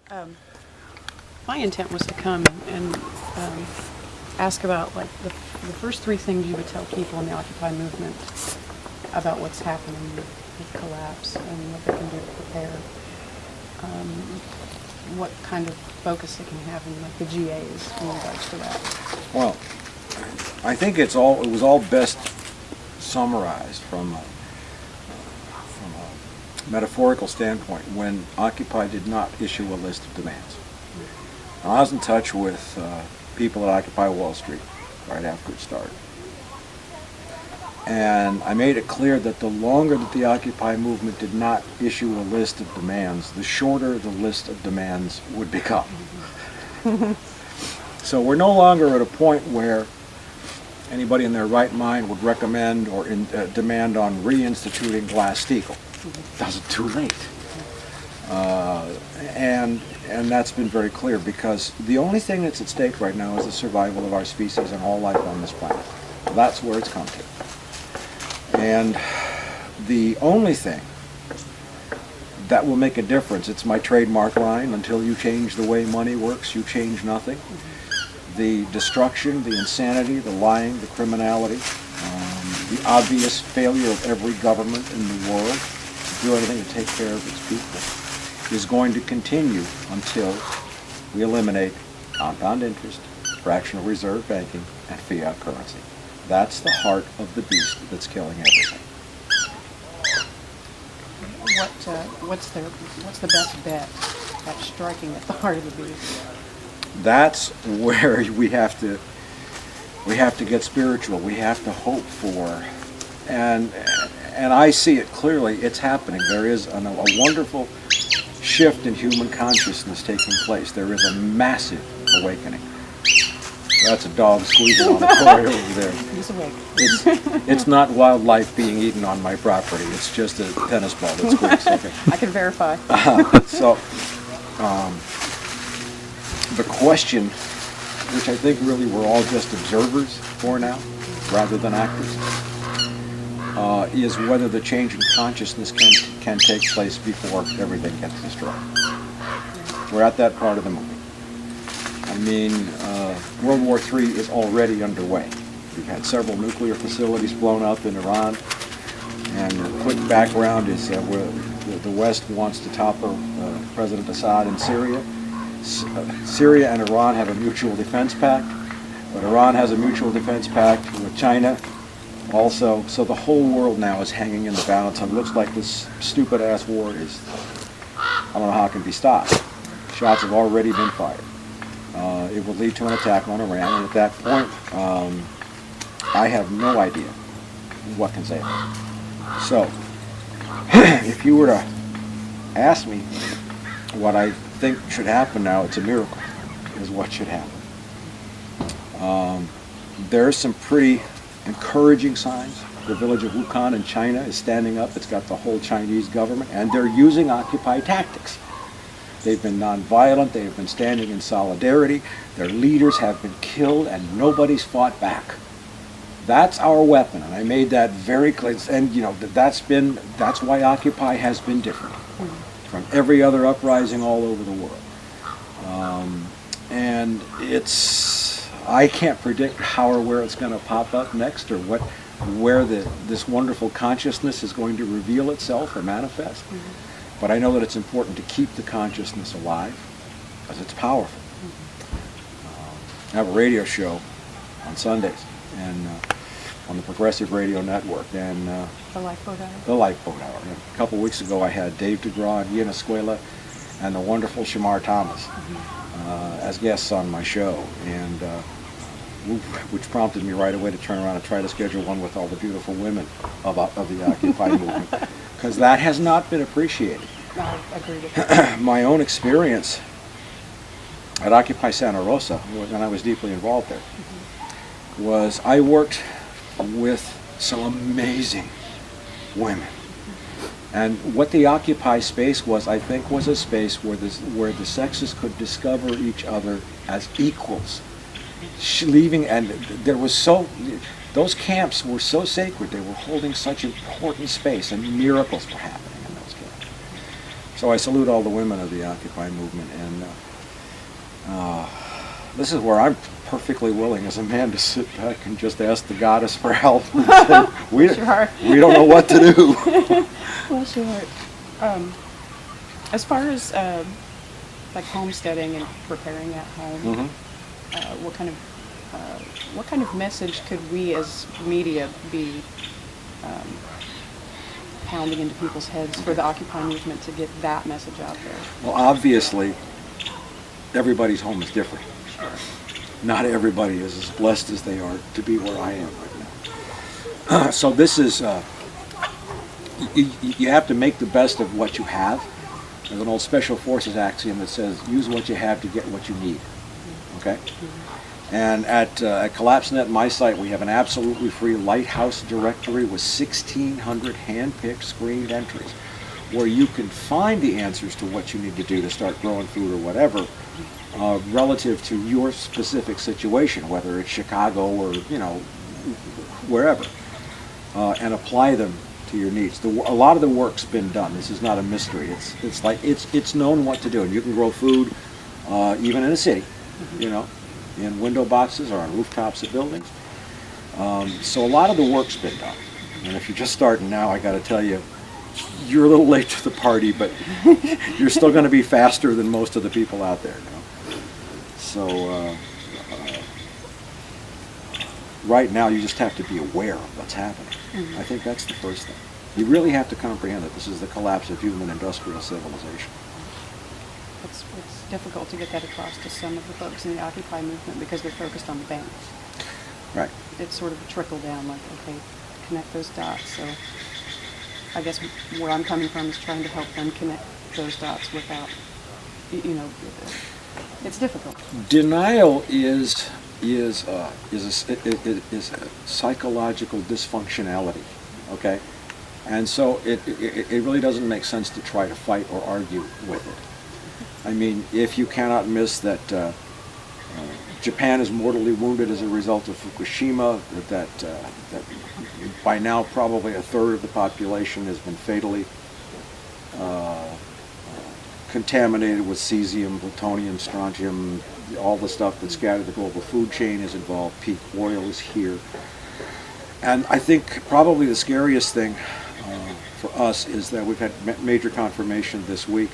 My intent was to come and ask about like the first three things you would tell people in the Occupy movement about what's happening with collapse and what they can do to prepare. What kind of focus they can have in like the GAs in regards to that. Well, I think it was all best summarized from a metaphorical standpoint when Occupy did not issue a list of demands. And I was in touch with people at Occupy Wall Street right after it started. And I made it clear that the longer that the Occupy movement did not issue a list of demands, the shorter the list of demands would become. So we're no longer at a point where anybody in their right mind would recommend or demand on reinstituting Glass-Steagall. That's too late. And that's been very clear because the only thing that's at stake right now is the survival of our species and all life on this planet. That's where it's come to. And the only thing that will make a difference, it's my trademark line, until you change the way money works, you change nothing. The destruction, the insanity, the lying, the criminality, the obvious failure of every government in the world to do anything to take care of its people is going to continue until we eliminate compound interest, fractional reserve banking, and fiat currency. That's the heart of the beast that's killing everything. What's the best bet at striking at the heart of the beast? That's where we have to get spiritual. We have to hope for, and I see it clearly. It's happening. There is a wonderful shift in human consciousness taking place. There is a massive awakening. That's a dog squeezing on the toy over there. He's awake. It's not wildlife being eaten on my property. It's just a tennis ball that squeaks. Okay. I can verify. So, the question, which I think really we're all just observers for now, rather than actors, is whether the change in consciousness can take place before everything gets destroyed. We're at that part of the movie. I mean, World War III is already underway. We've had several nuclear facilities blown up in Iran, and the quick background is where the West wants to topple President Assad in Syria. Syria and Iran have a mutual defense pact, but Iran has a mutual defense pact with China also, so the whole world now is hanging in the balance, and it looks like this stupid-ass war is, I don't know how it can be stopped. Shots have already been fired. It will lead to an attack on Iran, and at that point, I have no idea what can save us. So, if you were to ask me what I think should happen now, it's a miracle, is what should happen. There's some pretty encouraging signs. The village of Wuhan in China is standing up. It's got the whole Chinese government, and they're using Occupy tactics. They've been nonviolent. They've been standing in solidarity. Their leaders have been killed, and nobody's fought back. That's our weapon, and I made that very clear. And you know that's why Occupy has been different from every other uprising all over the world. And I can't predict how or where it's going to pop up next, or where this wonderful consciousness is going to reveal itself or manifest. But I know that it's important to keep the consciousness alive, because it's powerful. I have a radio show on Sundays, and on the Progressive Radio Network, and The Lifeboat Hour. The Lifeboat Hour. And a couple of weeks ago, I had Dave DeGraw and Ian Escuela and the wonderful Shamar Thomas as guests on my show, and which prompted me right away to turn around and try to schedule one with all the beautiful women of the Occupy movement, because that has not been appreciated. I agree with that. My own experience at Occupy Santa Rosa, when I was deeply involved there, was I worked with some amazing women. And what the Occupy space was, I think, was a space where the sexes could discover each other as equals. Those camps were so sacred. They were holding such important space, and miracles were happening in those camps. So I salute all the women of the Occupy movement, and this is where I'm perfectly willing as a man to sit back and just ask the goddess for help. And say, we don't know what to do. Well, sure. As far as like homesteading and preparing at home, Mhm. what kind of message could we as media be pounding into people's heads for the Occupy movement to get that message out there? Well, obviously, everybody's home is different. Not everybody is as blessed as they are to be where I am right now. So this is, you have to make the best of what you have. There's an old Special Forces axiom that says, use what you have to get what you need. Okay? And at CollapseNet, my site, we have an absolutely free Lighthouse directory with 1,600 hand-picked screened entries where you can find the answers to what you need to do to start growing food or whatever relative to your specific situation, whether it's Chicago or, wherever, and apply them to your needs. A lot of the work's been done. This is not a mystery. It's known what to do, and you can grow food even in a city, in window boxes or on rooftops of buildings. So a lot of the work's been done. And if you're just starting now, I got to tell you, you're a little late to the party, but you're still going to be faster than most of the people out there now. So right now, you just have to be aware of what's happening. I think that's the first thing. You really have to comprehend that this is the collapse of human industrial civilization. It's difficult to get that across to some of the folks in the Occupy movement because they're focused on the banks. Right. It's sort of a trickle down, like, okay, connect those dots. So I guess where I'm coming from is trying to help them connect those dots without, it's difficult. Denial is a psychological dysfunctionality, okay? And so it really doesn't make sense to try to fight or argue with it. I mean, if you cannot miss that Japan is mortally wounded as a result of Fukushima, that by now probably a third of the population has been fatally contaminated with cesium, plutonium, strontium, all the stuff that scattered the global food chain is involved. Peak oil is here. And I think probably the scariest thing for us is that we've had major confirmation this week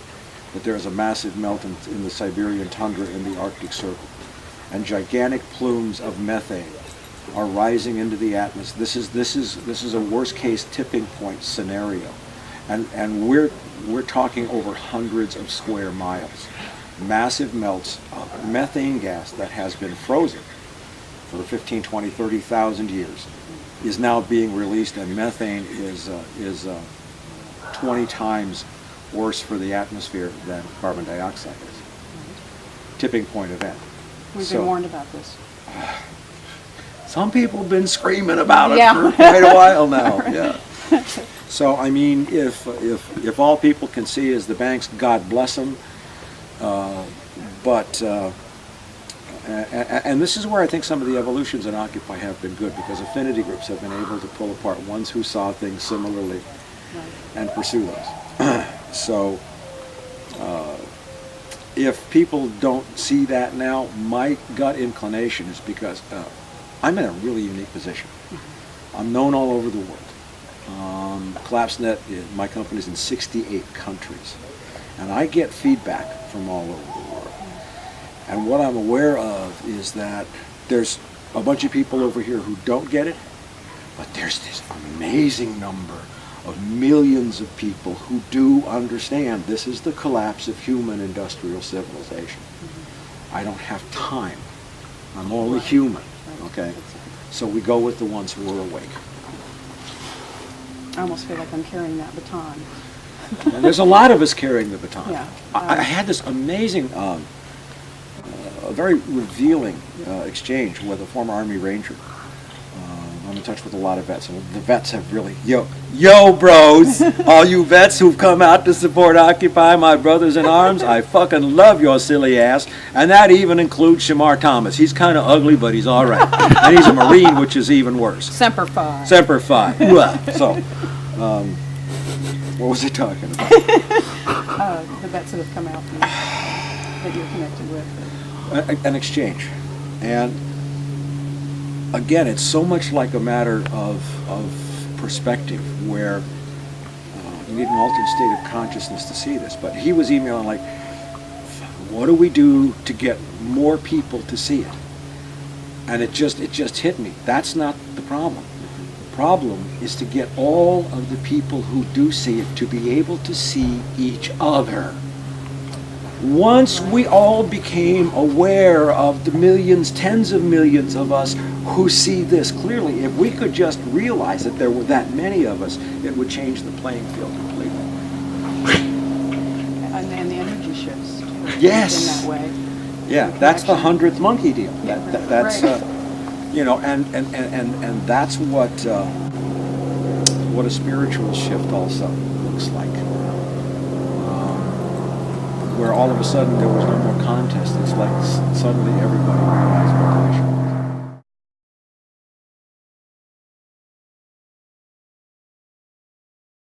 that there is a massive melt in the Siberian tundra in the Arctic Circle. And gigantic plumes of methane are rising into the atmosphere. This is a worst case tipping point scenario. And we're talking over hundreds of square miles. Massive melts of methane gas that has been frozen for 15, 20, 30,000 years is now being released, and methane is 20 times worse for the atmosphere than carbon dioxide is. Tipping point event. We've been warned about this. Some people have been screaming about it Yeah. for quite a while now. Right. Yeah. So I mean, if all people can see is the banks, God bless them. And this is where I think some of the evolutions in Occupy have been good, because affinity groups have been able to pull apart ones who saw things similarly and pursue those. So if people don't see that now, my gut inclination is because I'm in a really unique position. I'm known all over the world. CollapseNet, my company's in 68 countries. And I get feedback from all over the world. And what I'm aware of is that there's a bunch of people over here who don't get it, but there's this amazing number of millions of people who do understand this is the collapse of human industrial civilization. I don't have time. I'm only human, okay? So we go with the ones who are awake. I almost feel like I'm carrying that baton. And there's a lot of us carrying the baton. Yeah. I had this amazing, very revealing exchange with a former Army Ranger. I'm in touch with a lot of vets, and the vets have really, yo bros, all you vets who've come out to support Occupy, my brothers in arms, I fucking love your silly ass, and that even includes Shamar Thomas. He's kind of ugly, but he's all right, and he's a Marine, which is even worse. Semper Fi. Semper Fi. So, what was I talking about? The bets that have come out that you're connected with. An exchange. And again, it's so much like a matter of perspective, where you need an altered state of consciousness to see this. But he was emailing like, what do we do to get more people to see it? And it just hit me. That's not the problem. The problem is to get all of the people who do see it to be able to see each other. Once we all became aware of the millions, tens of millions of us who see this clearly, if we could just realize that there were that many of us, it would change the playing field completely. And the energy shifts too, Yes. in that way. Yeah, that's the 100th monkey deal. That's Right. you know, and that's what a spiritual shift also looks like. Where all of a sudden there was no more contest. It's like suddenly everybody realized what the mission